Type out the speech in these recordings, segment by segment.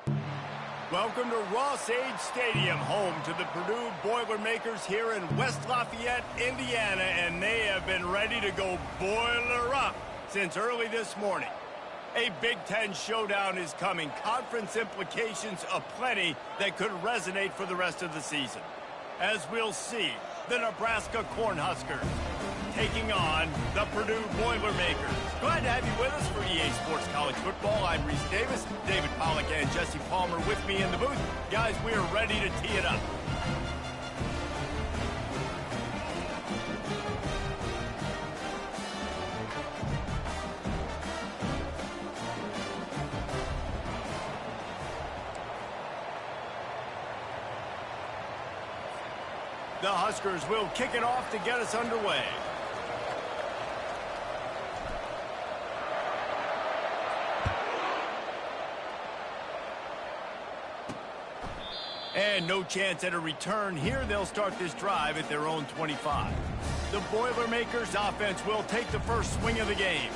Welcome to Ross-Age Stadium, home to the Purdue Boilermakers here in West Lafayette, Indiana, and they have been ready to go boiler up since early this morning. A Big Ten showdown is coming. Conference implications aplenty that could resonate for the rest of the season. As we'll see, the Nebraska Cornhuskers taking on the Purdue Boilermakers. Glad to have you with us for EA Sports College Football. I'm Reese Davis, David Pollack and Jesse Palmer with me in the booth. Guys, we are ready to tee it up. The Huskers will kick it off to get us underway. And no chance at a return here. They'll start this drive at their own 25. The Boilermakers offense will take the first swing of the game.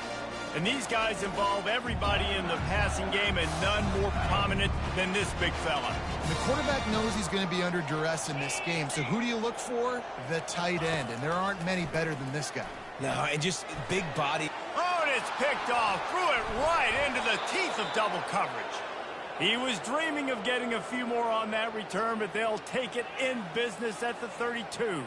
And these guys involve everybody in the passing game, and none more prominent than this big fella. The quarterback knows he's going to be under duress in this game. So who do you look for? The tight end. And there aren't many better than this guy. No, and just big body. Oh, and it's picked off. Threw it right into the teeth of double coverage. He was dreaming of getting a few more on that return, but they'll take it in business at the 32.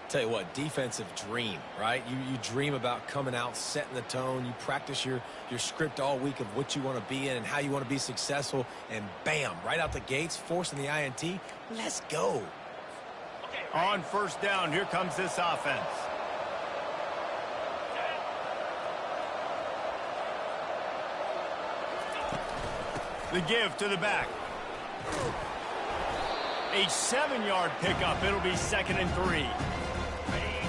Tell you what, defensive dream, right? You dream about coming out, setting the tone. You practice your script all week of what you want to be in and how you want to be successful. And bam, right out the gates, forcing the INT. Let's go. On first down, here comes this offense. The give to the back. A 7-yard pickup. It'll be 2nd and 3.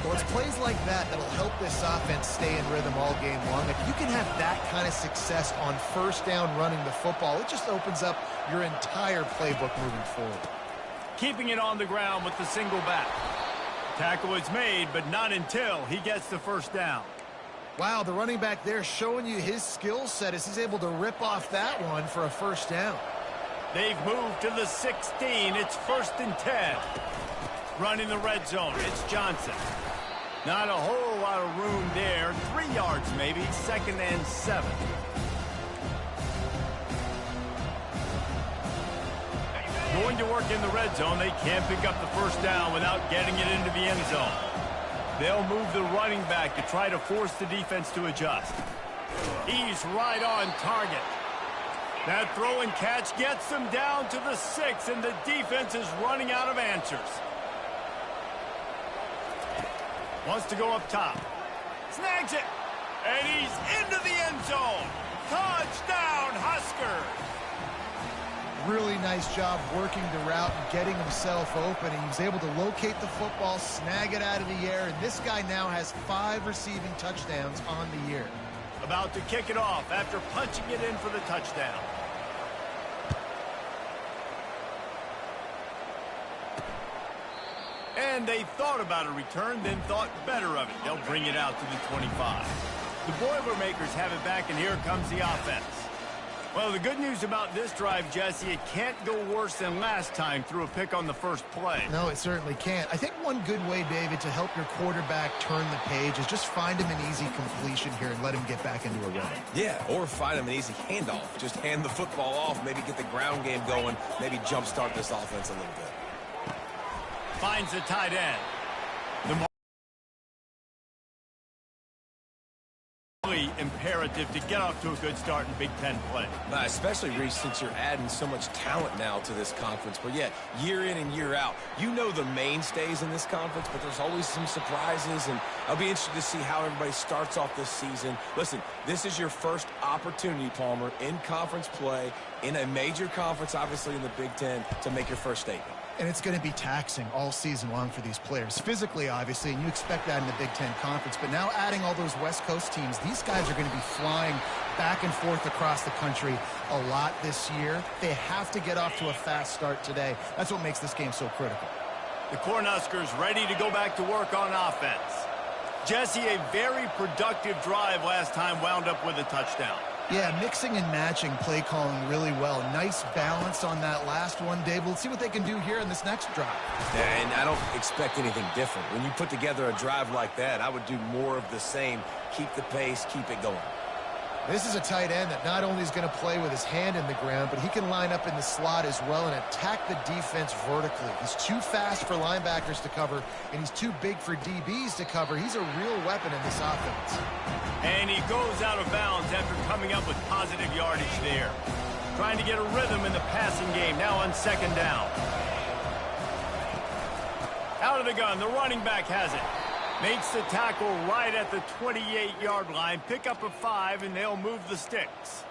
Well, it's plays like that that'll help this offense stay in rhythm all game long. If you can have that kind of success on first down running the football, it just opens up your entire playbook moving forward. Keeping it on the ground with the single back. Tackle is made, but not until he gets the first down. Wow, the running back there showing you his skill set as he's able to rip off that one for a first down. They've moved to the 16. It's 1st and 10. Running the red zone. It's Johnson. Not a whole lot of room there. 3 yards maybe. 2nd and 7. Going to work in the red zone. They can't pick up the first down without getting it into the end zone. They'll move the running back to try to force the defense to adjust. He's right on target. That throw and catch gets them down to the 6, and the defense is running out of answers. Wants to go up top. Snags it. And he's into the end zone. Touchdown, Huskers. Really nice job working the route and getting himself open. He was able to locate the football, snag it out of the air, and this guy now has 5 receiving touchdowns on the year. About to kick it off after punching it in for the touchdown. And they thought about a return, then thought better of it. They'll bring it out to the 25. The Boilermakers have it back, and here comes the offense. Well, the good news about this drive, Jesse, it can't go worse than last time through a pick on the first play. No, it certainly can't. I think one good way, David, to help your quarterback turn the page is just find him an easy completion here and let him get back into a run. Yeah, or find him an easy handoff. Just hand the football off, maybe get the ground game going, maybe jumpstart this offense a little bit. Finds the tight end. Imperative to get off to a good start in Big Ten play. Especially, Reese, since you're adding so much talent now to this conference. But, yeah, year in and year out, you know the mainstays in this conference, but there's always some surprises, and I'll be interested to see how everybody starts off this season. Listen, this is your first opportunity, Palmer, in conference play, in a major conference, obviously in the Big Ten, to make your first statement. And it's going to be taxing all season long for these players. Physically, obviously, and you expect that in the Big Ten Conference. But now adding all those West Coast teams, these guys are going to be flying back and forth across the country a lot this year. They have to get off to a fast start today. That's what makes this game so critical. The Cornhuskers ready to go back to work on offense. Jesse, a very productive drive last time wound up with a touchdown. Yeah, mixing and matching play calling really well. Nice balance on that last one, Dave. Let's see what they can do here in this next drive. Yeah, and I don't expect anything different. When you put together a drive like that, I would do more of the same. Keep the pace, keep it going. This is a tight end that not only is going to play with his hand in the ground, but he can line up in the slot as well and attack the defense vertically. He's too fast for linebackers to cover, and he's too big for DBs to cover. He's a real weapon in this offense. And he goes out of bounds after coming up with positive yardage there. Trying to get a rhythm in the passing game, now on second down. Out of the gun, the running back has it. Makes the tackle right at the 28-yard line. Pick up a 5, and they'll move the sticks.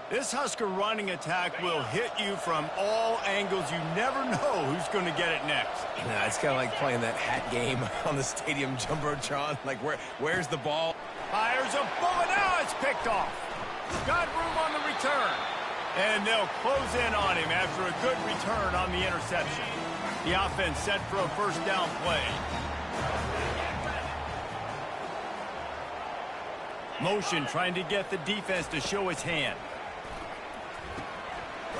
This Husker running attack will hit you from all angles. You never know who's going to get it next. Nah, it's kind of like playing that hat game on the stadium jumbotron. Like, where's the ball? Fires a bullet. Now it's picked off. Got room on the return. And they'll close in on him after a good return on the interception. The offense set for a first down play. Motion trying to get the defense to show its hand.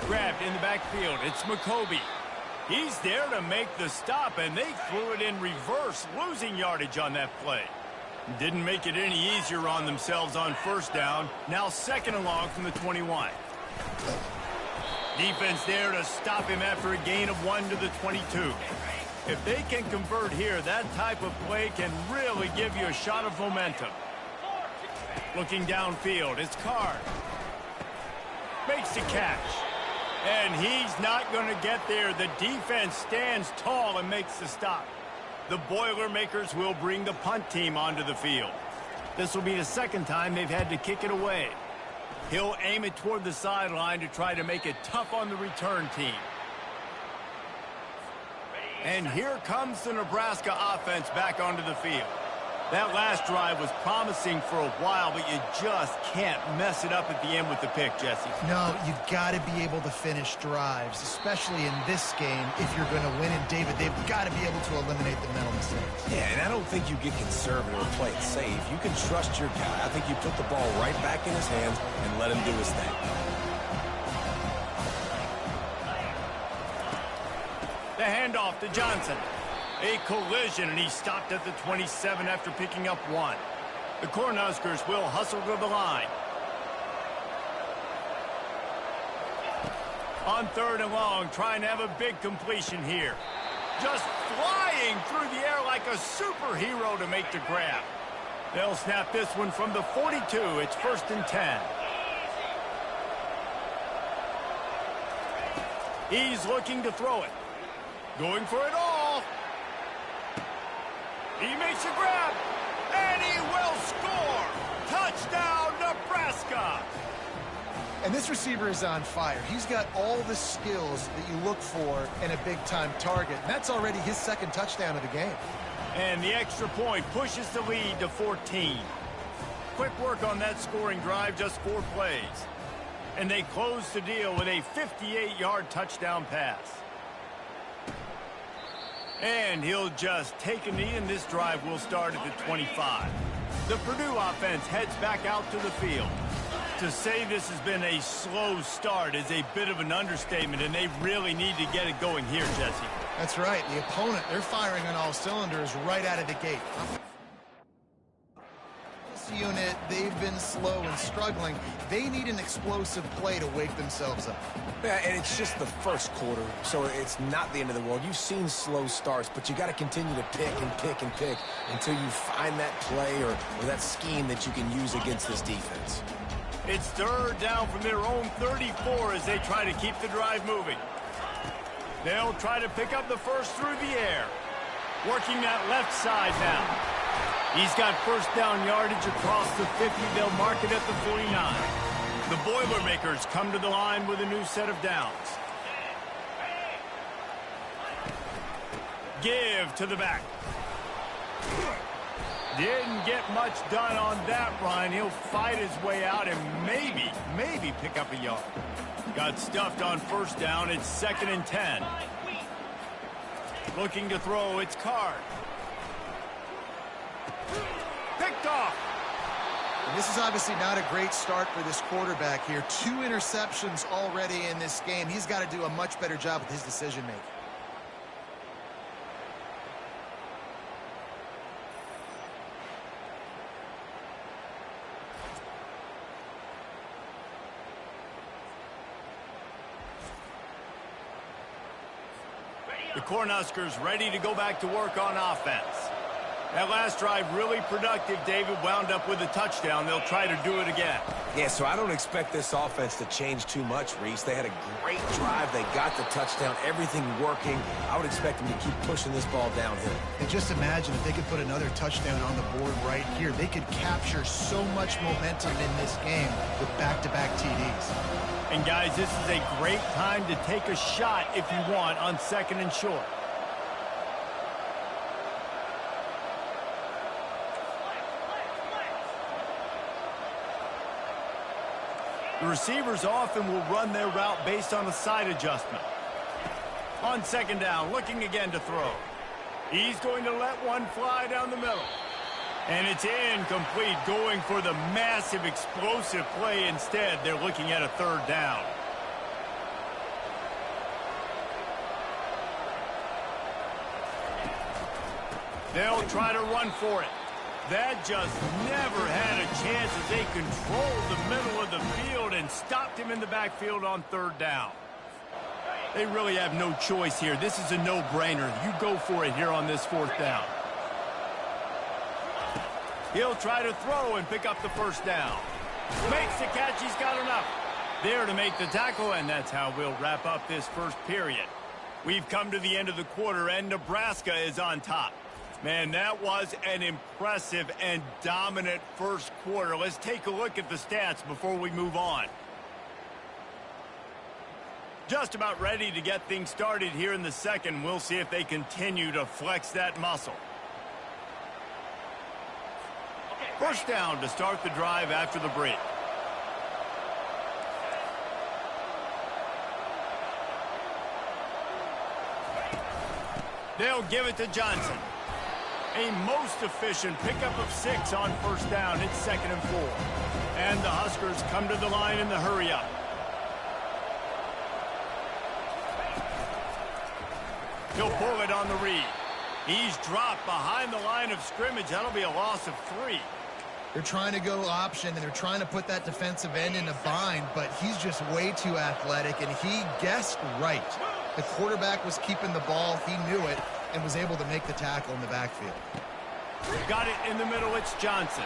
Grabbed in the backfield. It's McCoby. He's there to make the stop, and they threw it in reverse, losing yardage on that play. Didn't make it any easier on themselves on first down. Now second and long from the 21. Defense there to stop him after a gain of 1 to the 22. If they can convert here, that type of play can really give you a shot of momentum. Looking downfield, it's Card. Makes the catch. And he's not going to get there. The defense stands tall and makes the stop. The Boilermakers will bring the punt team onto the field. This will be the second time they've had to kick it away. He'll aim it toward the sideline to try to make it tough on the return team. And here comes the Nebraska offense back onto the field. That last drive was promising for a while, but you just can't mess it up at the end with the pick, Jesse. No, you got to be able to finish drives, especially in this game if you're going to win. And, David, they've got to be able to eliminate the mental mistakes. Yeah, and I don't think you get conservative or play it safe. You can trust your guy. I think you put the ball right back in his hands and let him do his thing. The handoff to Johnson. A collision, and he stopped at the 27 after picking up 1. The Cornhuskers will hustle to the line. On third and long, trying to have a big completion here. Just flying through the air like a superhero to make the grab. They'll snap this one from the 42. It's first and 10. He's looking to throw it. Going for it all. He makes a grab, and he will score. Touchdown, Nebraska. And this receiver is on fire. He's got all the skills that you look for in a big-time target. And that's already his second touchdown of the game. And the extra point pushes the lead to 14. Quick work on that scoring drive, just 4 plays. And they close the deal with a 58-yard touchdown pass. And he'll just take a knee, and this drive will start at the 25. The Purdue offense heads back out to the field. To say this has been a slow start is a bit of an understatement, and they really need to get it going here, Jesse. That's right. The opponent, they're firing on all cylinders right out of the gate. This unit, they've been slow and struggling. They need an explosive play to wake themselves up. Yeah, and it's just the first quarter, so it's not the end of the world. You've seen slow starts, but you got to continue to pick and pick and pick until you find that play or that scheme that you can use against this defense. It's third down from their own 34 as they try to keep the drive moving. They'll try to pick up the first through the air. Working that left side now. He's got first down yardage across the 50. They'll mark it at the 49. The Boilermakers come to the line with a new set of downs. Give to the back. Didn't get much done on that run. He'll fight his way out and maybe pick up a yard. Got stuffed on first down. It's second and 10. Looking to throw. It's Card. Picked off. And this is obviously not a great start for this quarterback here. 2 interceptions already in this game. He's got to do a much better job with his decision-making. The Cornhuskers ready to go back to work on offense. That last drive really productive. David wound up with a touchdown. They'll try to do it again. Yeah, so I don't expect this offense to change too much, Reese. They had a great drive. They got the touchdown. Everything working. I would expect them to keep pushing this ball downhill. And just imagine if they could put another touchdown on the board right here. They could capture so much momentum in this game with back-to-back TDs. And, guys, this is a great time to take a shot if you want on 2nd and short. The receivers often will run their route based on a side adjustment. On 2nd down, looking again to throw. He's going to let one fly down the middle. And it's incomplete, going for the massive explosive play instead. They're looking at a 3rd down. They'll try to run for it. That just never had a chance as they controlled the middle of the field and stopped him in the backfield on 3rd down. They really have no choice here. This is a no-brainer. You go for it here on this 4th down. He'll try to throw and pick up the 1st down. Makes the catch. He's got enough. There to make the tackle, and that's how we'll wrap up this first period. We've come to the end of the quarter, and Nebraska is on top. Man, that was an impressive and dominant first quarter. Let's take a look at the stats before we move on. Just about ready to get things started here in the 2nd. We'll see if they continue to flex that muscle. 1st down to start the drive after the break. They'll give it to Johnson. A most efficient pickup of 6 on 1st down. It's 2nd and 4. And the Huskers come to the line in the hurry-up. He'll pull it on the read. He's dropped behind the line of scrimmage. That'll be a loss of 3. They're trying to go option, and they're trying to put that defensive end in a bind, but he's just way too athletic, and he guessed right. The quarterback was keeping the ball. He knew it and was able to make the tackle in the backfield. Got it in the middle. It's Johnson.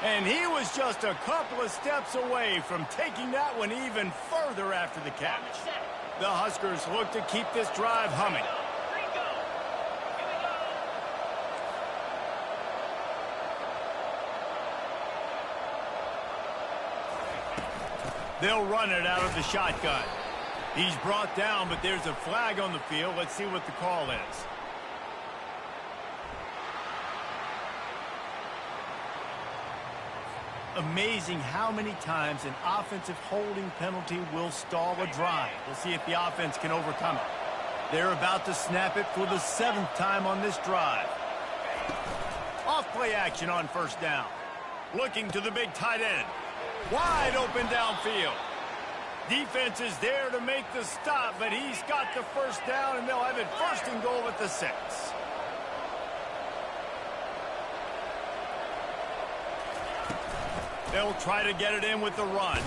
And he was just a couple of steps away from taking that one even further after the catch. The Huskers look to keep this drive humming. They'll run it out of the shotgun. He's brought down, but there's a flag on the field. Let's see what the call is. Amazing how many times an offensive holding penalty will stall a drive. We'll see if the offense can overcome it. They're about to snap it for the 7th time on this drive. Off play action on 1st down. Looking to the big tight end. Wide open downfield. Defense is there to make the stop, but he's got the 1st down, and they'll have it 1st and goal at the 6. They'll try to get it in with the run.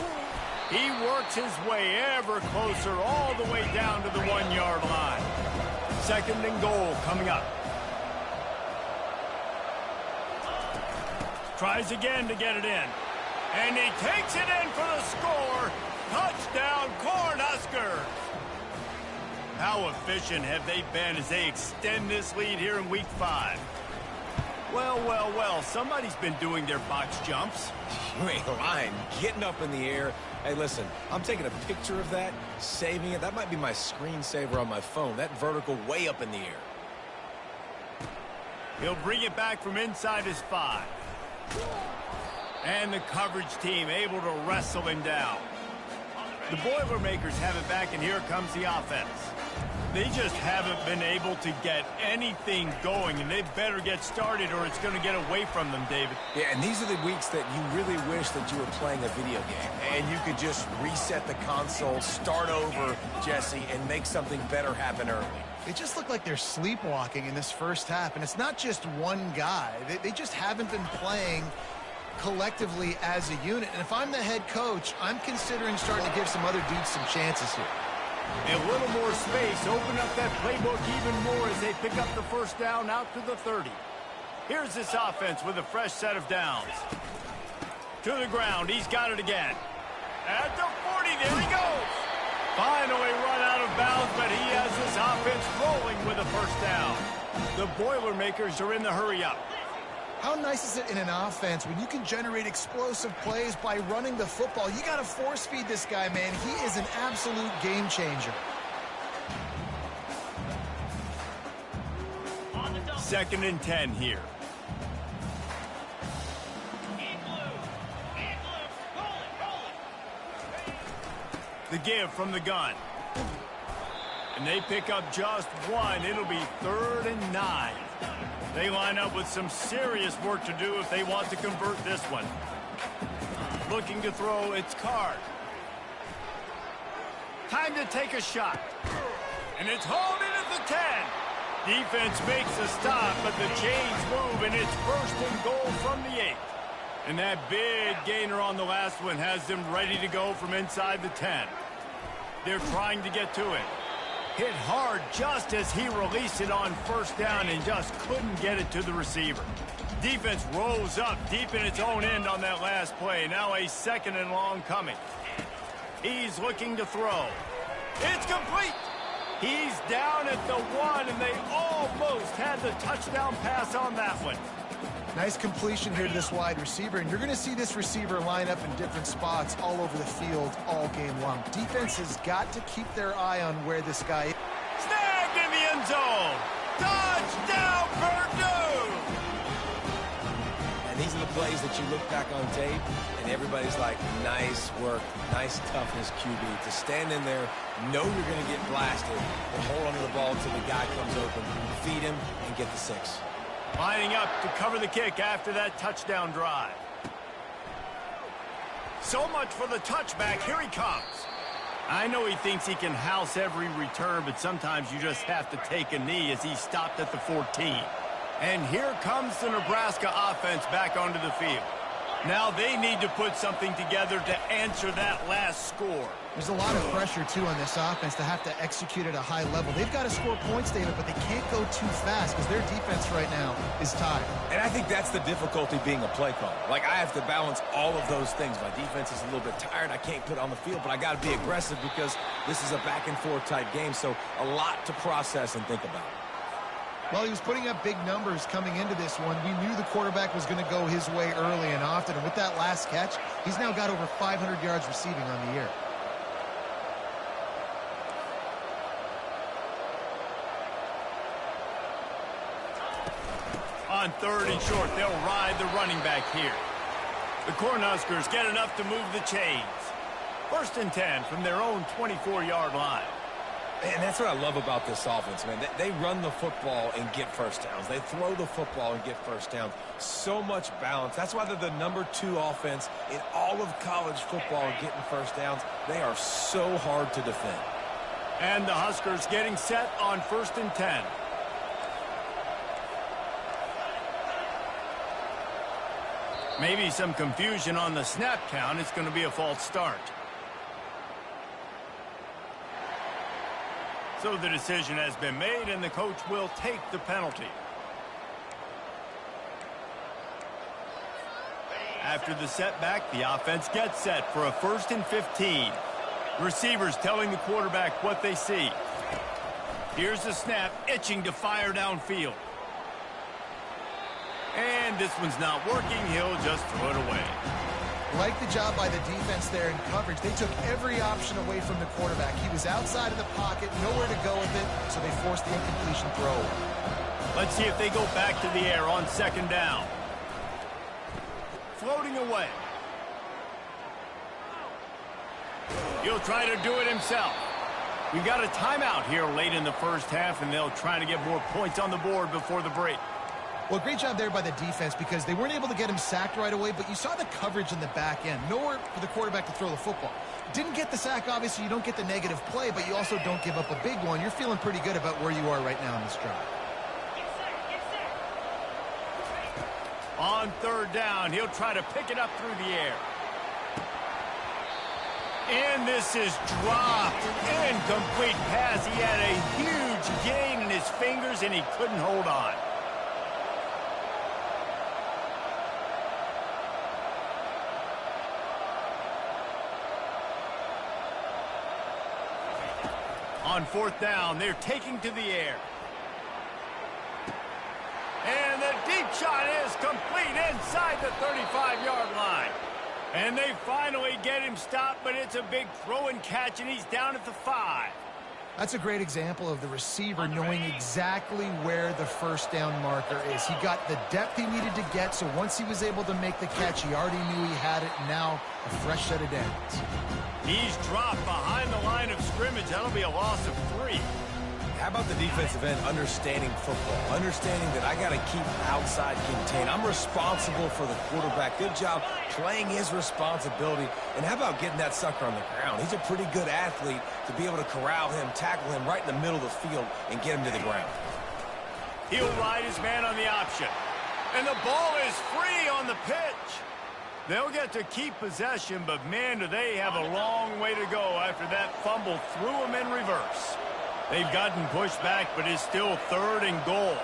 He works his way ever closer all the way down to the 1-yard line. 2nd and goal coming up. Tries again to get it in. And he takes it in for the score. Touchdown, Cornhuskers. How efficient have they been as they extend this lead here in Week 5? Well, well, well, somebody's been doing their box jumps. You ain't lying. Getting up in the air. Hey, listen, I'm taking a picture of that, saving it. That might be my screensaver on my phone. That vertical way up in the air. He'll bring it back from inside his 5. And the coverage team able to wrestle him down. The Boilermakers have it back, and here comes the offense. They just haven't been able to get anything going, and they better get started or it's going to get away from them, David. Yeah, and these are the weeks that you really wish that you were playing a video game and you could just reset the console, start over, Jesse, and make something better happen early. They just look like they're sleepwalking in this first half, and it's not just one guy. They just haven't been playing collectively as a unit. And if I'm the head coach, I'm considering starting to give some other dudes some chances here. A little more space, open up that playbook even more as they pick up the first down out to the 30. Here's this offense with a fresh set of downs. To the ground, he's got it again. At the 40, there he goes. Finally run out of bounds, but he has this offense rolling with a first down. The Boilermakers are in the hurry up. How nice is it in an offense when you can generate explosive plays by running the football? You got to force feed this guy, man. He is an absolute game changer. 2nd and 10 here. The give from the gun. And they pick up just one. It'll be 3rd and 9. They line up with some serious work to do if they want to convert this one. Looking to throw, it's Card. Time to take a shot. And it's hauled in at the 10. Defense makes a stop, but the chains move, and it's 1st and goal from the 8. And that big gainer on the last one has them ready to go from inside the 10. They're trying to get to it. Hit hard just as he released it on 1st down and just couldn't get it to the receiver. Defense rolls up deep in its own end on that last play. Now a 2nd and long coming. He's looking to throw. It's complete. He's down at the 1, and they almost had the touchdown pass on that one. Nice completion here to this wide receiver, and you're going to see this receiver line up in different spots all over the field all game long. Defense has got to keep their eye on where this guy is. Snagged in the end zone. Touchdown, Purdue! And these are the plays that you look back on tape, and everybody's like, nice work, nice toughness, QB. To stand in there, know you're going to get blasted, but hold onto the ball until the guy comes open, feed him, and get the 6. Lining up to cover the kick after that touchdown drive. So much for the touchback. Here he comes. I know he thinks he can house every return, but sometimes you just have to take a knee as he stopped at the 14. And here comes the Nebraska offense back onto the field. Now they need to put something together to answer that last score. There's a lot of pressure, too, on this offense to have to execute at a high level. They've got to score points, David, but they can't go too fast because their defense right now is tired. And I think that's the difficulty being a play caller. Like, I have to balance all of those things. My defense is a little bit tired. I can't put on the field, but I got to be aggressive because this is a back-and-forth type game, so a lot to process and think about. Well, he was putting up big numbers coming into this one. We knew the quarterback was going to go his way early and often, and with that last catch, he's now got over 500 yards receiving on the year. On 3rd and short, they'll ride the running back here. The Cornhuskers get enough to move the chains. 1st and 10 from their own 24-yard line. And that's what I love about this offense, man. They run the football and get first downs. They throw the football and get first downs. So much balance. That's why they're the #2 offense in all of college football getting first downs. They are so hard to defend. And the Huskers getting set on 1st and 10. Maybe some confusion on the snap count. It's going to be a false start. So the decision has been made, and the coach will take the penalty. After the setback, the offense gets set for a 1st and 15. Receivers telling the quarterback what they see. Here's the snap, itching to fire downfield. And this one's not working. He'll just throw it away. Like the job by the defense there in coverage. They took every option away from the quarterback. He was outside of the pocket, nowhere to go with it, so they forced the incompletion throw. Let's see if they go back to the air on 2nd down. Floating away. He'll try to do it himself. We've got a timeout here late in the first half, and they'll try to get more points on the board before the break. Well, great job there by the defense because they weren't able to get him sacked right away, but you saw the coverage in the back end. Nowhere for the quarterback to throw the football. Didn't get the sack, obviously. You don't get the negative play, but you also don't give up a big one. You're feeling pretty good about where you are right now in this drive. On third down, he'll try to pick it up through the air. And this is dropped. Incomplete pass. He had a huge gain in his fingers, and he couldn't hold on. On fourth down, they're taking to the air. And the deep shot is complete inside the 35-yard line. And they finally get him stopped, but it's a big throw and catch, and he's down at the 5. That's a great example of the receiver knowing exactly where the first down marker is. He got the depth he needed to get, so once he was able to make the catch, he already knew he had it. Now a fresh set of downs. He's dropped behind the line of scrimmage. That'll be a loss of 3. How about the defensive end understanding football, understanding that I got to keep outside contained. I'm responsible for the quarterback. Good job playing his responsibility. And how about getting that sucker on the ground? He's a pretty good athlete to be able to corral him, tackle him right in the middle of the field, and get him to the ground. He'll ride his man on the option. And the ball is free on the pitch. They'll get to keep possession, but man, do they have a long way to go after that fumble threw him in reverse. They've gotten pushed back, but it's still third and goal.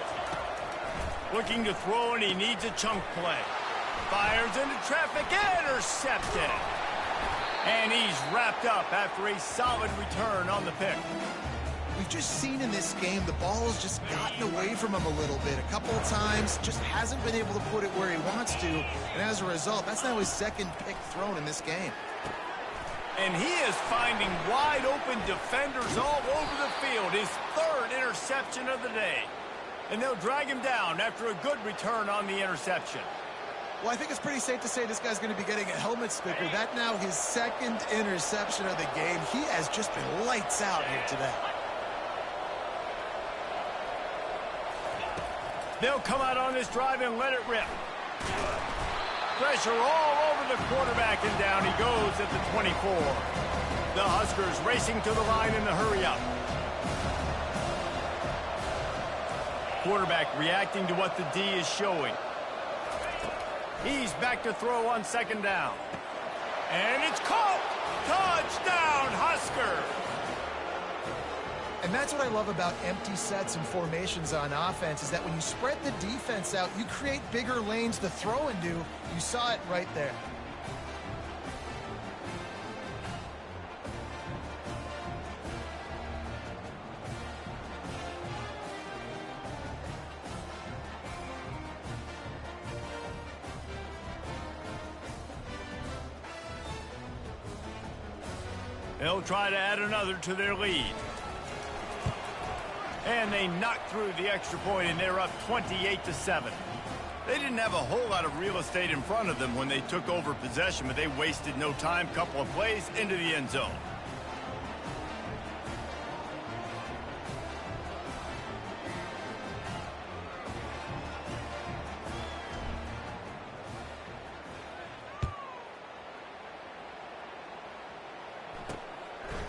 Looking to throw, and he needs a chunk play. Fires into traffic, intercepted. And he's wrapped up after a solid return on the pick. We've just seen in this game the ball has just gotten away from him a little bit. A couple of times, just hasn't been able to put it where he wants to. And as a result, that's now his second pick thrown in this game. And he is finding wide-open defenders all over the field. His third interception of the day. And they'll drag him down after a good return on the interception. Well, I think it's pretty safe to say this guy's going to be getting a helmet sticker. That now his second interception of the game. He has just been lights out here today. They'll come out on this drive and let it rip. Pressure all over the quarterback, and down he goes at the 24. The Huskers racing to the line in the hurry-up. Quarterback reacting to what the D is showing. He's back to throw on second down. And it's caught! Touchdown, Husker! And that's what I love about empty sets and formations on offense is that when you spread the defense out, you create bigger lanes to throw into. You saw it right there. They'll try to add another to their lead. And they knock through the extra point, and they're up 28-7. They didn't have a whole lot of real estate in front of them when they took over possession, but they wasted no time. Couple of plays into the end zone.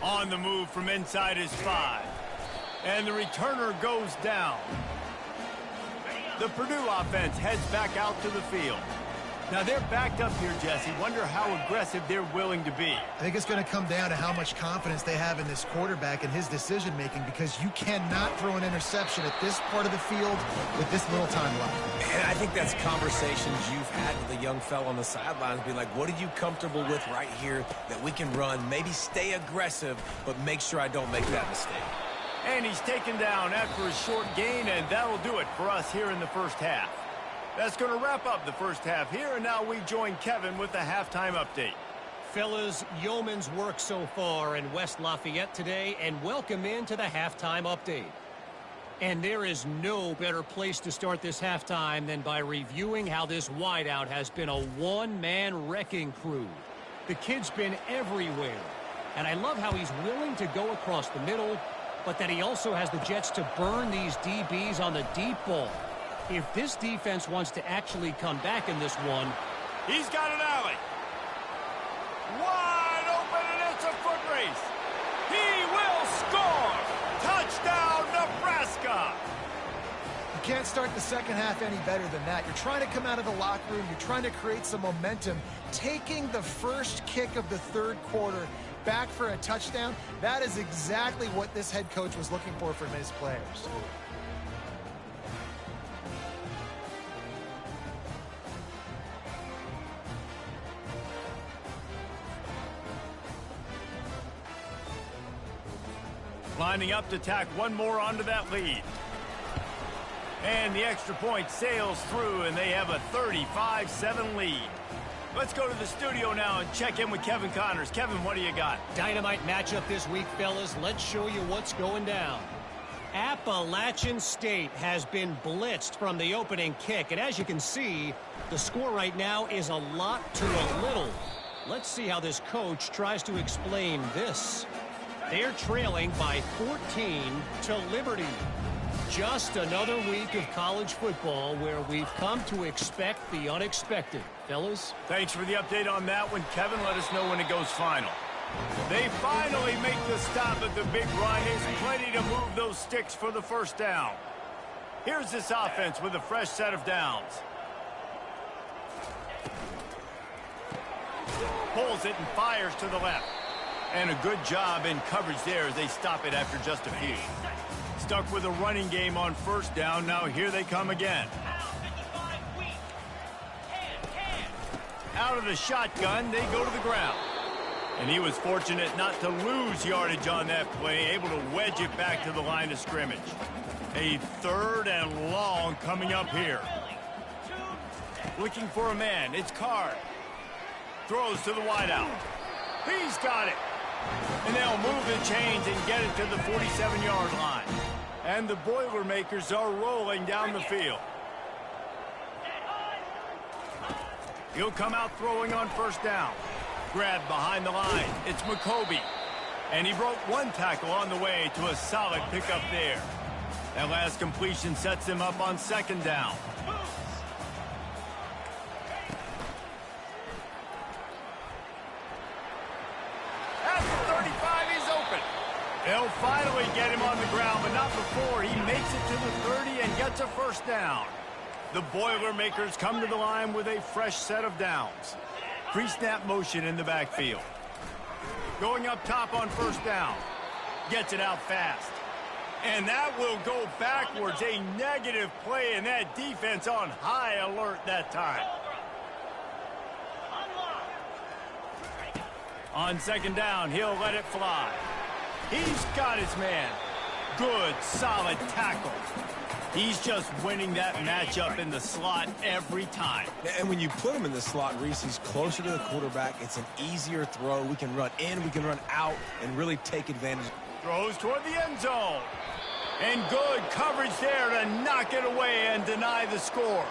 On the move from inside his 5. And the returner goes down. The Purdue offense heads back out to the field. Now they're backed up here, Jesse. Wonder how aggressive they're willing to be. I think it's going to come down to how much confidence they have in this quarterback and his decision-making, because you cannot throw an interception at this part of the field with this little time left. And I think that's conversations you've had with a young fella on the sidelines. Be like, what are you comfortable with right here that we can run? Maybe stay aggressive, but make sure I don't make that mistake. And he's taken down after a short gain, and that'll do it for us here in the first half. That's going to wrap up the first half here, and now we join Kevin with the halftime update. Fellas, yeoman's work so far in West Lafayette today, and welcome into the halftime update. And there is no better place to start this halftime than by reviewing how this wideout has been a one-man wrecking crew. The kid's been everywhere. And I love how he's willing to go across the middle, but that he also has the Jets to burn these DBs on the deep ball. If this defense wants to actually come back in this one, he's got an alley. Wide open, and it's a foot race. He will score. Touchdown, Nebraska. You can't start the second half any better than that. You're trying to come out of the locker room. You're trying to create some momentum. Taking the first kick of the third quarter back for a touchdown, that is exactly what this head coach was looking for from his players. Lining up to tack one more onto that lead. And the extra point sails through, and they have a 35-7 lead. Let's go to the studio now and check in with Kevin Connors. Kevin, what do you got? Dynamite matchup this week, fellas. Let's show you what's going down. Appalachian State has been blitzed from the opening kick, and as you can see, the score right now is a lot to a little. Let's see how this coach tries to explain this. They're trailing by 14 to Liberty. Just another week of college football where we've come to expect the unexpected. Fellas? Thanks for the update on that one, Kevin. Let us know when it goes final. They finally make the stop at the big run. Is plenty to move those sticks for the first down. Here's this offense with a fresh set of downs. Pulls it and fires to the left. And a good job in coverage there as they stop it after just a few. Stuck with a running game on first down. Now here they come again. Out of the shotgun, they go to the ground. And he was fortunate not to lose yardage on that play, able to wedge it back to the line of scrimmage. A 3rd and long coming up here. Looking for a man. It's Card. Throws to the wideout. He's got it. And they'll move the chains and get it to the 47-yard line. And the Boilermakers are rolling down the field. He'll come out throwing on first down. Grabbed behind the line. It's McCoby. And he broke one tackle on the way to a solid pickup there. That last completion sets him up on second down. At the 35, he's open. They'll finally get him on the ground, but not before he makes it to the 30 and gets a first down. The Boilermakers come to the line with a fresh set of downs. Pre-snap motion in the backfield. Going up top on first down. Gets it out fast. And that will go backwards. A negative play, and that defense on high alert that time. On second down, he'll let it fly. He's got his man. Good, solid tackle. He's just winning that matchup in the slot every time. And when you put him in the slot, Reese, he's closer to the quarterback. It's an easier throw. We can run in, we can run out, and really take advantage. Throws toward the end zone. And good coverage there to knock it away and deny the score.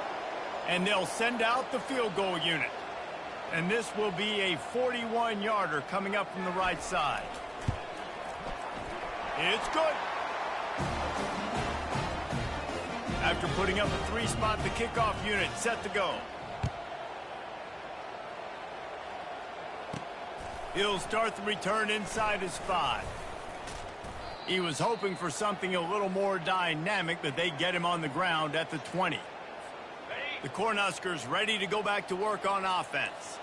And they'll send out the field goal unit. And this will be a 41-yarder coming up from the right side. It's good. After putting up a 3-spot, the kickoff unit set to go. He'll start the return inside his 5. He was hoping for something a little more dynamic, but they get him on the ground at the 20. The Cornhuskers ready to go back to work on offense.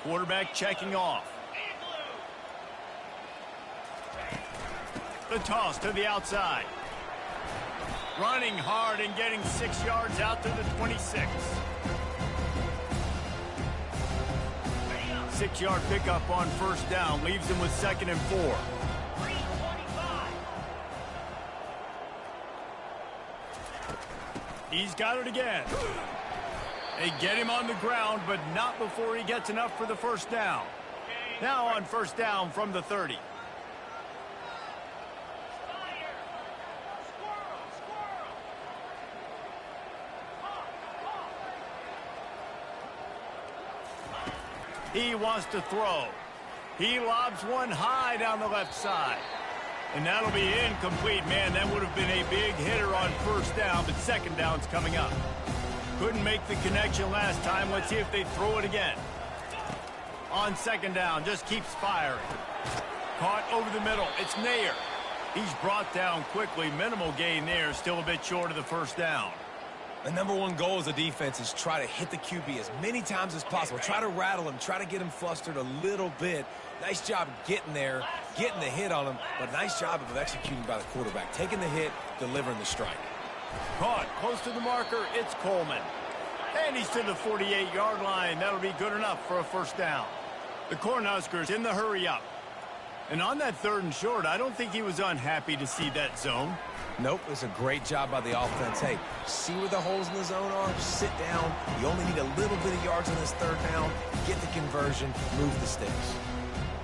Quarterback checking off. The toss to the outside. Running hard and getting 6 yards out to the 26. 6-yard pickup on first down leaves him with 2nd and 4. He's got it again. They get him on the ground, but not before he gets enough for the first down. Now on first down from the 30. He wants to throw. He lobs one high down the left side. And that'll be incomplete. Man, that would have been a big hitter on first down, but second down's coming up. Couldn't make the connection last time. Let's see if they throw it again. On second down, just keeps firing. Caught over the middle. It's Nair. He's brought down quickly. Minimal gain there. Still a bit short of the first down. The number one goal as a defense is try to hit the QB as many times as possible. Try to rattle him. Try to get him flustered a little bit. Nice job getting there, getting the hit on him, but nice job of executing by the quarterback. Taking the hit, delivering the strike. Caught close to the marker. It's Coleman. And he's to the 48-yard line. That'll be good enough for a first down. The Cornhuskers in the hurry up. And on that third and short, I don't think he was unhappy to see that zone. Nope, it's a great job by the offense. Hey, see where the holes in the zone are? Sit down. You only need a little bit of yards on this third down. Get the conversion. Move the sticks.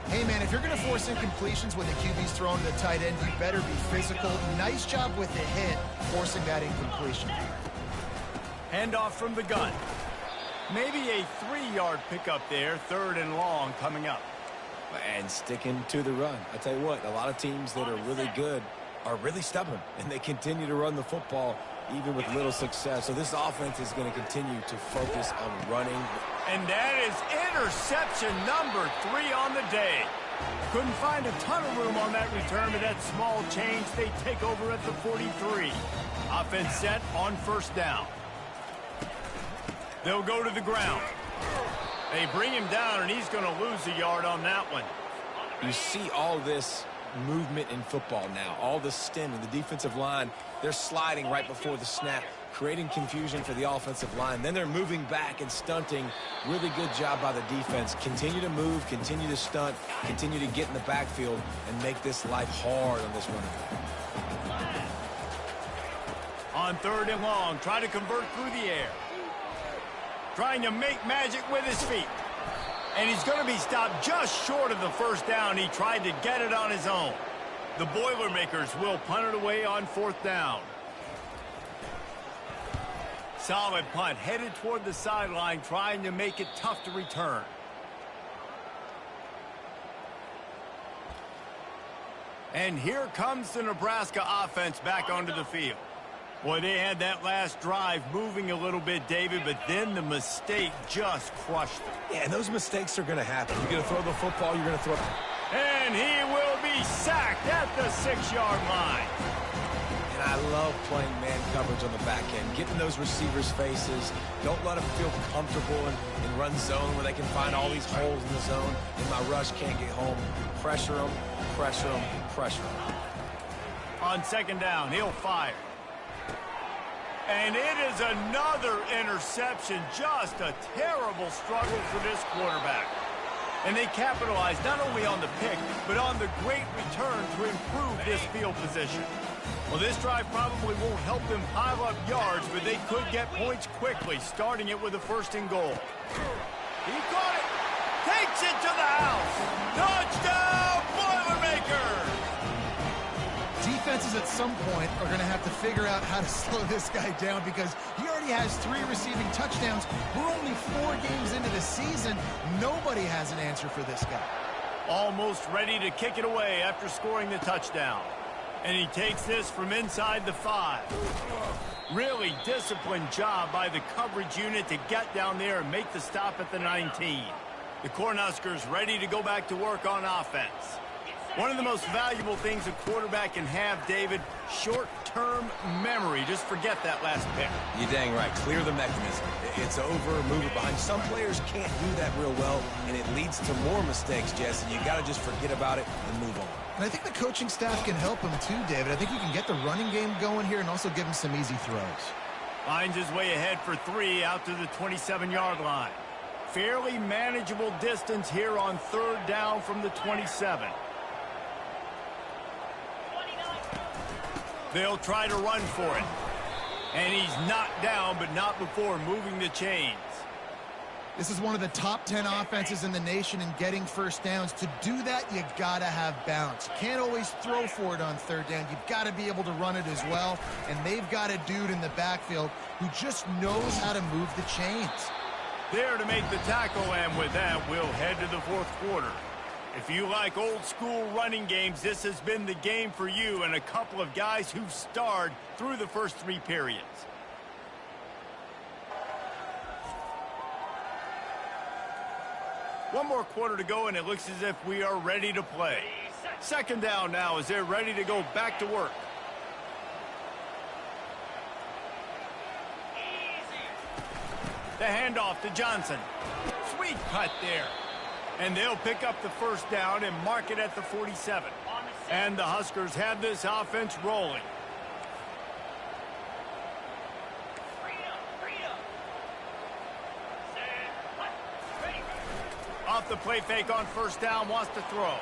Hey, man, if you're going to force incompletions when the QB's thrown to the tight end, you better be physical. Nice job with the hit, forcing that incompletion. Handoff from the gun. Maybe a 3-yard pickup there, third and long coming up. And sticking to the run. I tell you what, a lot of teams that are really good are really stubborn, and they continue to run the football even with little success. So this offense is going to continue to focus on running. And that is interception number 3 on the day. Couldn't find a ton of room on that return, but that small change, they take over at the 43. Offense set on first down. They'll go to the ground. They bring him down, and he's going to lose a yard on that one. You see all this movement in football now, all the stem in the defensive line. They're sliding right before the snap, creating confusion for the offensive line. Then they're moving back and stunting. Really good job by the defense. Continue to move, continue to stunt, continue to get in the backfield and make this life hard on this running back. On third and long, try to convert through the air. Trying to make magic with his feet. And he's going to be stopped just short of the first down. He tried to get it on his own. The Boilermakers will punt it away on fourth down. Solid punt, headed toward the sideline, trying to make it tough to return. And here comes the Nebraska offense back onto the field. Boy, they had that last drive moving a little bit, David, but then the mistake just crushed them. Yeah, and those mistakes are going to happen. You're going to throw the football, you're going to throw it. And he will be sacked at the 6-yard line. And I love playing man coverage on the back end, getting those receivers' faces. Don't let them feel comfortable in run zone where they can find all these holes in the zone and my rush can't get home. Pressure them, pressure them, pressure them. On second down, he'll fire. And it is another interception. Just a terrible struggle for this quarterback. And they capitalized not only on the pick, but on the great return to improve this field position. Well, this drive probably won't help them pile up yards, but they could get points quickly, starting it with a first and goal. He caught it. Takes it to the house. Touchdown, Boilermakers! Defenses at some point are going to have to figure out how to slow this guy down because he already has 3 receiving touchdowns. We're only 4 games into the season. Nobody has an answer for this guy. Almost ready to kick it away after scoring the touchdown. And he takes this from inside the 5. Really disciplined job by the coverage unit to get down there and make the stop at the 19. The Cornhuskers ready to go back to work on offense. One of the most valuable things a quarterback can have, David, short-term memory. Just forget that last pick. You're dang right. Clear the mechanism. It's over, move it behind. Some players can't do that real well, and it leads to more mistakes, Jesse. You got to just forget about it and move on. And I think the coaching staff can help him too, David. I think you can get the running game going here and also give him some easy throws. Finds his way ahead for 3 out to the 27-yard line. Fairly manageable distance here on third down from the 27. They'll try to run for it. And he's knocked down, but not before moving the chains. This is one of the top 10 offenses in the nation in getting first downs. To do that, you got to have balance. You can't always throw for it on third down. You've got to be able to run it as well. And they've got a dude in the backfield who just knows how to move the chains. There to make the tackle, and with that, we'll head to the fourth quarter. If you like old-school running games, this has been the game for you and a couple of guys who've starred through the first 3 periods. One more quarter to go, and it looks as if we are ready to play. Second down now as they're ready to go back to work. The handoff to Johnson. Sweet cut there. And they'll pick up the first down and mark it at the 47. And the Huskers have this offense rolling. Off the play fake on first down, wants to throw.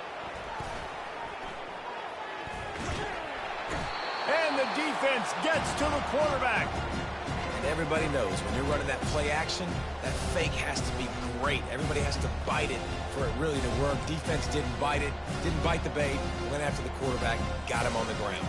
And the defense gets to the quarterback. And everybody knows when you're running that play action, that fake has to be great. Everybody has to bite it for it really to work. Defense didn't bite it, didn't bite the bait, went after the quarterback, got him on the ground.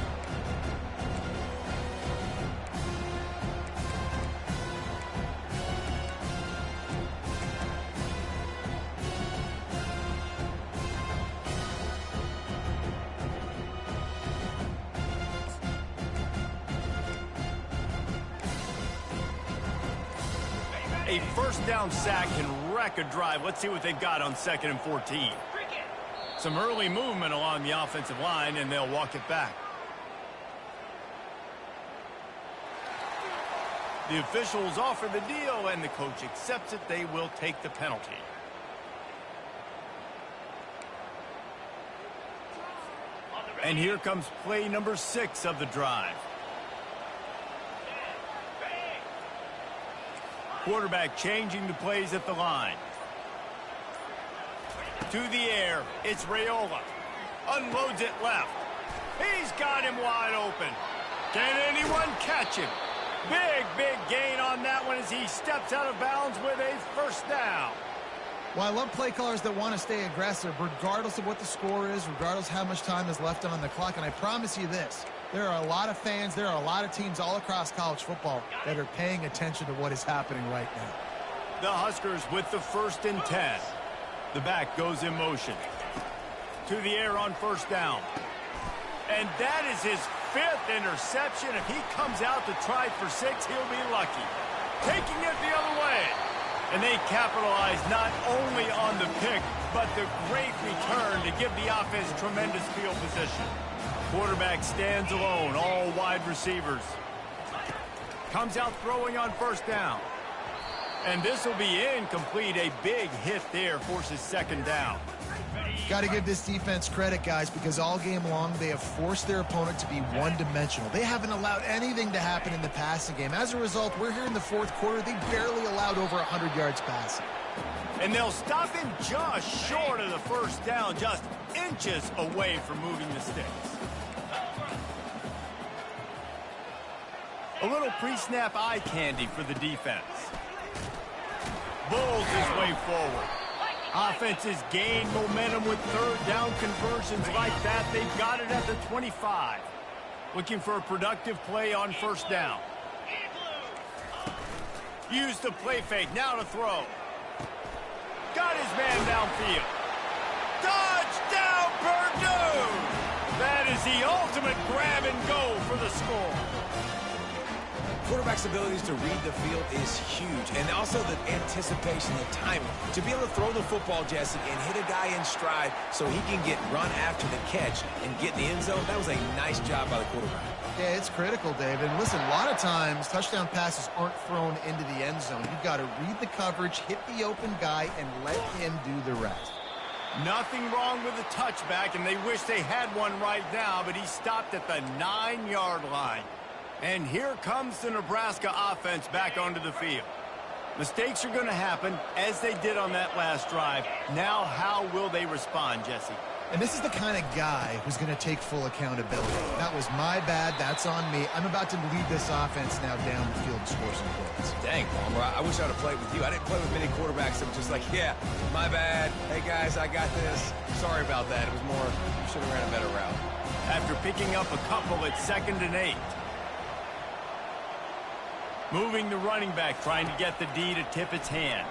A first down sack can wreck a drive. Let's see what they've got on 2nd and 14. Some early movement along the offensive line, and they'll walk it back. The officials offer the deal, and the coach accepts it. They will take the penalty. And here comes play number 6 of the drive. Quarterback changing the plays at the line. To the air, it's Raiola. Unloads it left. He's got him wide open. Can anyone catch him? Big gain on that one as he steps out of bounds with a first down. Well, I love play callers that want to stay aggressive regardless of what the score is, regardless how much time is left on the clock. And I promise you this, there are a lot of fans, there are a lot of teams all across college football that are paying attention to what is happening right now. The Huskers with the 1st and 10. The back goes in motion. To the air on first down. And that is his 5th interception. If he comes out to try for 6, he'll be lucky. Taking it the other way. And they capitalize not only on the pick, but the great return to give the offense tremendous field position. Quarterback stands alone, all wide receivers. Comes out throwing on first down. And this will be incomplete. A big hit there forces 2nd down. Got to give this defense credit, guys, because all game long they have forced their opponent to be one-dimensional. They haven't allowed anything to happen in the passing game. As a result, we're here in the 4th quarter. They barely allowed over 100 yards passing. And they'll stop him just short of the first down, just inches away from moving the sticks. A little pre-snap eye candy for the defense. Bulls his way forward. Offenses gain momentum with 3rd down conversions like that. They've got it at the 25. Looking for a productive play on first down. Use the play fake. Now to throw. Got his man downfield. Touchdown, Purdue! That is the ultimate grab and go for the score. Quarterback's abilities to read the field is huge, and also the anticipation, the timing. To be able to throw the football, Jesse, and hit a guy in stride so he can get run after the catch and get in the end zone, that was a nice job by the quarterback. Yeah, it's critical, David. And listen, a lot of times touchdown passes aren't thrown into the end zone. You've got to read the coverage, hit the open guy, and let him do the rest. Nothing wrong with the touchback, and they wish they had one right now, but he stopped at the 9-yard line. And here comes the Nebraska offense back onto the field. Mistakes are going to happen, as they did on that last drive. Now, how will they respond, Jesse? And this is the kind of guy who's going to take full accountability. That was my bad. That's on me. I'm about to lead this offense now down the field and score some points. Dang, Palmer, I wish I would have played with you. I didn't play with many quarterbacks that were just like, yeah, my bad. Hey, guys, I got this. Sorry about that. It was more, should have ran a better route. After picking up a couple at 2nd and 8. Moving the running back, trying to get the D to tip its hand.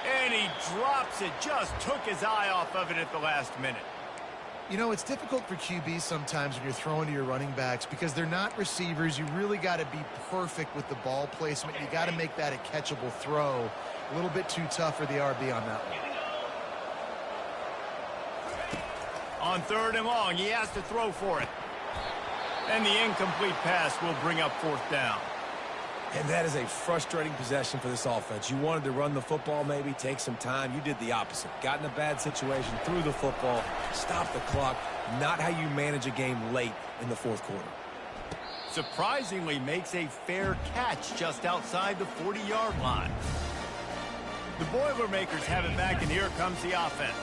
And he drops it. Just took his eye off of it at the last minute. You know, it's difficult for QBs sometimes when you're throwing to your running backs because they're not receivers. You really got to be perfect with the ball placement. You got to make that a catchable throw. A little bit too tough for the RB on that one. On 3rd and long, he has to throw for it. And the incomplete pass will bring up 4th down. And that is a frustrating possession for this offense. You wanted to run the football, maybe take some time. You did the opposite. Got in a bad situation, threw the football, stopped the clock. Not how you manage a game late in the 4th quarter. Surprisingly makes a fair catch just outside the 40-yard line. The Boilermakers have it back, and here comes the offense.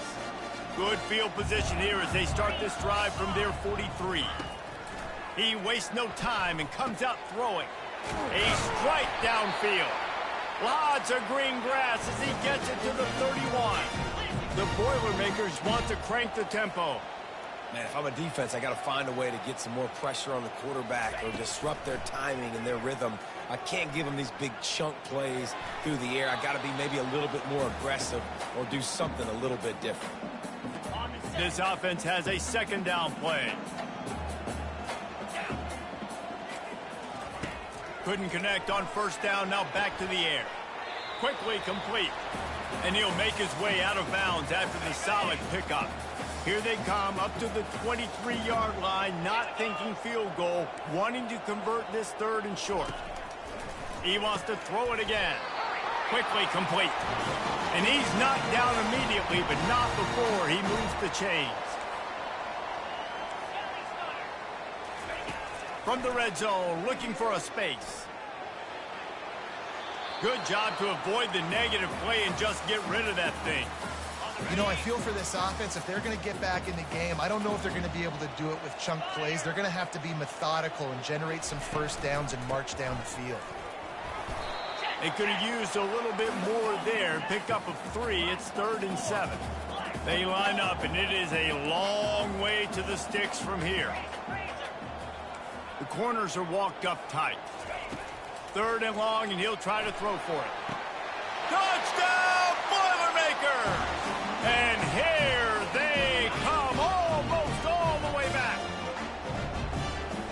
Good field position here as they start this drive from their 43. He wastes no time and comes out throwing. A strike downfield. Lots of green grass as he gets it to the 31. The Boilermakers want to crank the tempo. Man, if I'm a defense, I got to find a way to get some more pressure on the quarterback or disrupt their timing and their rhythm. I can't give them these big chunk plays through the air. I got to be maybe a little bit more aggressive or do something a little bit different. This offense has a 2nd down play. Couldn't connect on 1st down, now back to the air. Quickly complete. And he'll make his way out of bounds after the solid pickup. Here they come up to the 23-yard line, not thinking field goal, wanting to convert this 3rd and short. He wants to throw it again. Quickly complete. And he's knocked down immediately, but not before he moves the chains. From the red zone, looking for a space. Good job to avoid the negative play and just get rid of that thing. You know, I feel for this offense, if they're going to get back in the game, I don't know if they're going to be able to do it with chunk plays. They're going to have to be methodical and generate some 1st downs and march down the field. They could have used a little bit more there. Pick up of 3. It's 3rd and 7. They line up, and it is a long way to the sticks from here. The corners are walked up tight. 3rd and long, and he'll try to throw for it. Touchdown, Boilermakers! And here they come, almost all the way back.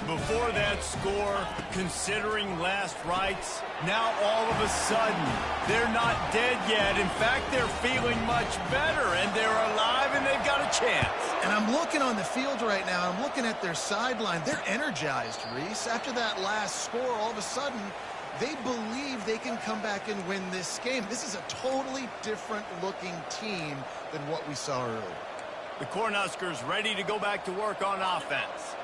Before that score, considering last rites, now all of a sudden, they're not dead yet. In fact, they're feeling much better, and they're alive, and they've got a chance. And I'm looking on the field right now. I'm looking at their sideline. They're energized, Reese. After that last score, all of a sudden, they believe they can come back and win this game. This is a totally different-looking team than what we saw earlier. The Cornhuskers ready to go back to work on offense.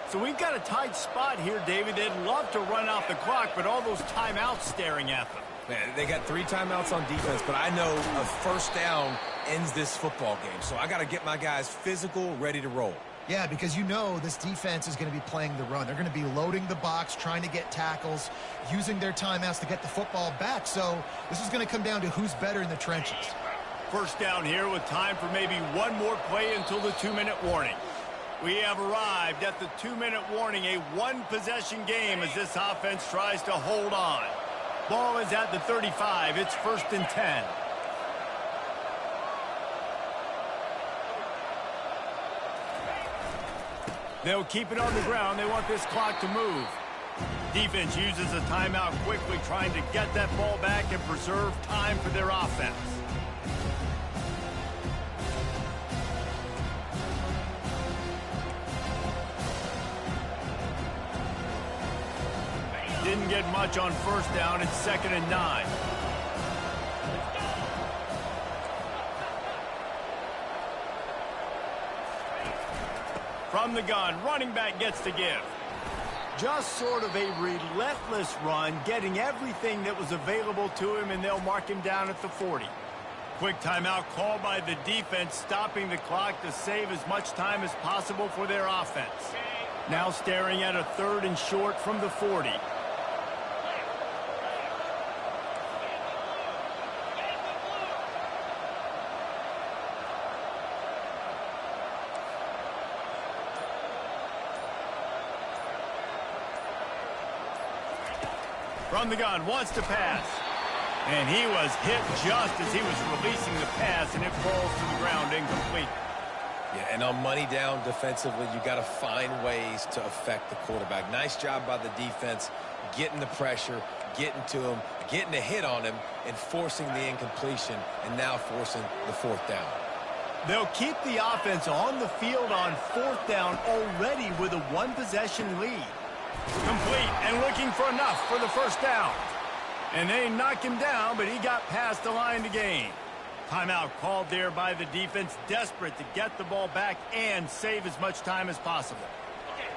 So we've got a tight spot here, David. They'd love to run out the clock, but all those timeouts staring at them. Man, they got 3 timeouts on defense, but I know a 1st down ends this football game. So I got to get my guys physical, ready to roll. Yeah, because you know this defense is going to be playing the run. They're going to be loading the box, trying to get tackles, using their timeouts to get the football back. So this is going to come down to who's better in the trenches. 1st down here with time for maybe one more play until the 2-minute warning. We have arrived at the 2-minute warning, a 1-possession game as this offense tries to hold on. Ball is at the 35. It's 1st and 10. They'll keep it on the ground. They want this clock to move. Defense uses a timeout quickly, trying to get that ball back and preserve time for their offense. Didn't get much on 1st down. It's 2nd and 9. From the gun, running back gets to give. Just sort of a relentless run, getting everything that was available to him, and they'll mark him down at the 40. Quick timeout called by the defense, stopping the clock to save as much time as possible for their offense. Now staring at a 3rd and short from the 40. From the gun, wants to pass. And he was hit just as he was releasing the pass, and it falls to the ground incomplete. Yeah, and on money down defensively, you got to find ways to affect the quarterback. Nice job by the defense, getting the pressure, getting to him, getting a hit on him, and forcing the incompletion, and now forcing the fourth down. They'll keep the offense on the field on fourth down already with a one-possession lead. Complete and looking for enough for the first down. And they knocked him down, but he got past the line to gain. Timeout called there by the defense, desperate to get the ball back and save as much time as possible.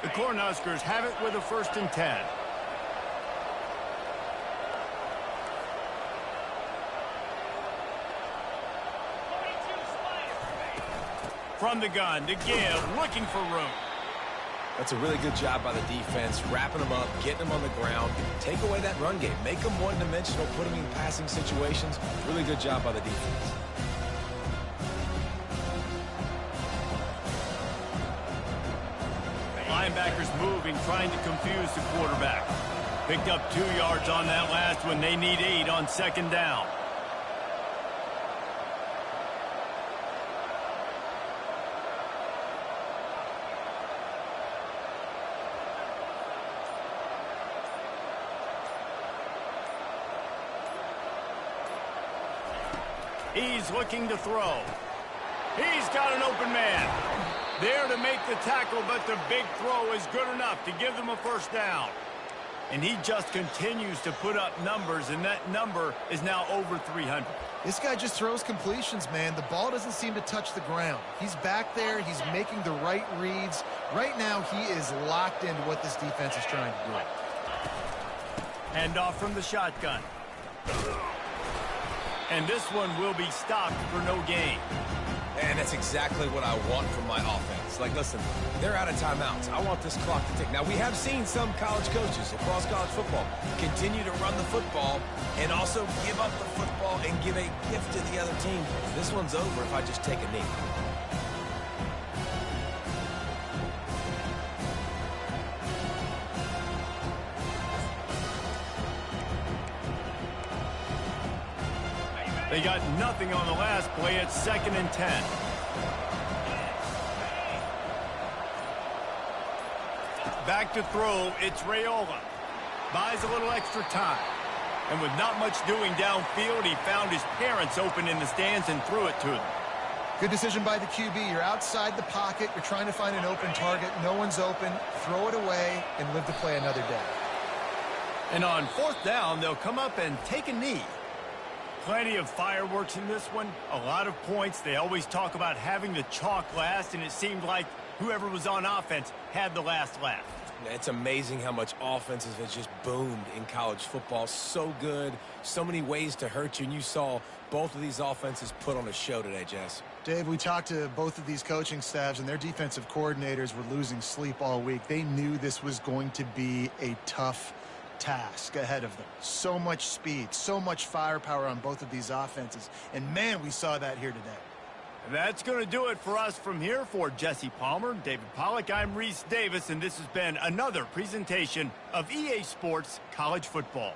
The Cornhuskers have it with a 1st and 10. From the gun to give, looking for room. That's a really good job by the defense, wrapping them up, getting them on the ground. Take away that run game. Make them one-dimensional, put them in passing situations. Really good job by the defense. Linebackers moving, trying to confuse the quarterback. Picked up 2 yards on that last one. They need 8 on 2nd down. He's looking to throw. He's got an open man. There to make the tackle, but the big throw is good enough to give them a 1st down. And he just continues to put up numbers, and that number is now over 300. This guy just throws completions, man. The ball doesn't seem to touch the ground. He's back there. He's making the right reads. Right now, he is locked into what this defense is trying to do. Handoff from the shotgun. And this one will be stopped for no gain. And that's exactly what I want from my offense. Like, listen, they're out of timeouts. I want this clock to tick. Now, we have seen some college coaches across college football continue to run the football and also give up the football and give a gift to the other team. This one's over if I just take a knee. They got nothing on the last play. It's 2nd and 10. Back to throw, it's Raiola. Buys a little extra time. And with not much doing downfield, he found his parents open in the stands and threw it to them. Good decision by the QB. You're outside the pocket. You're trying to find an open target. No one's open. Throw it away and live to play another day. And on 4th down, they'll come up and take a knee. Plenty of fireworks in this one. A lot of points. They always talk about having the chalk last, and it seemed like whoever was on offense had the last laugh. It's amazing how much offenses have just boomed in college football. So good. So many ways to hurt you. And you saw both of these offenses put on a show today, Jess. Dave, we talked to both of these coaching staffs, and their defensive coordinators were losing sleep all week. They knew this was going to be a tough task ahead of them. So much speed, so much firepower on both of these offenses. And, man, we saw that here today. That's going to do it for us from here. For Jesse Palmer, David Pollack, I'm Reese Davis, and this has been another presentation of EA Sports College Football.